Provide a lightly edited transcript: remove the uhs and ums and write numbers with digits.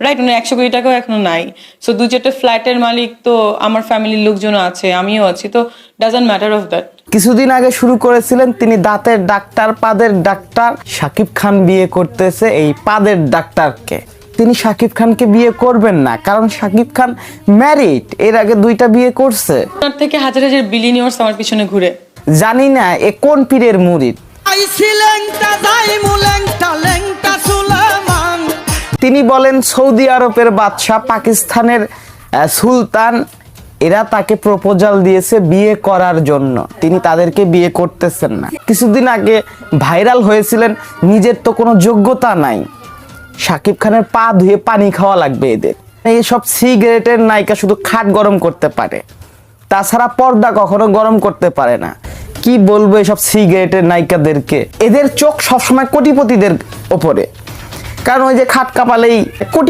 Right, মানে 100 কোটি টাকাও এখনো নাই। সো 2-4টা ফ্ল্যাটের মালিক তো আমার ফ্যামিলির লোকজনও আছে, আমিও আছি, তো ডাজন্ট ম্যাটার অফ দ্যাট। কিছুদিন আগে শুরু করেছিলেন তিনি দাঁতের ডাক্তার, পাদের ডাক্তার। শাকিব খান বিয়ে করতেছে এই পাদের ডাক্তারকে। তিনি শাকিব খানকে বিয়ে করবেন না, কারণ শাকিব খান ম্যারিড, এর আগে 2টা বিয়ে করছে। ওনার থেকে হাজার হাজার বিলিয়নিয়ার্স আমার পিছনে ঘুরে। জানি না এ কোন পীরের মুরিদ। তিনি বলেন সৌদি আরবের বাদশাহ, পাকিস্তানের সুলতান, এরা তাকে প্রপোজাল দিয়েছে বিয়ে করার জন্য, তিনি তাদেরকে বিয়ে করতেছেন না। কিছুদিন আগে ভাইরাল হয়েছিলেন, নিজের তো কোনো যোগ্যতা নাই, শাকিব খানের পা ধুয়ে পানি খাওয়া লাগবে এদের। এইসব সিগারেটের নায়িকা শুধু খাট গরম করতে পারে, তাছাড়া পর্দা কখনো গরম করতে পারে না। কি বলবো এসব সিগারেটের নায়িকাদেরকে, এদের চোখ সবসময় কোটিপতিদের ওপরে, কারণ ওই যে খাট কাঁপালেই কোটি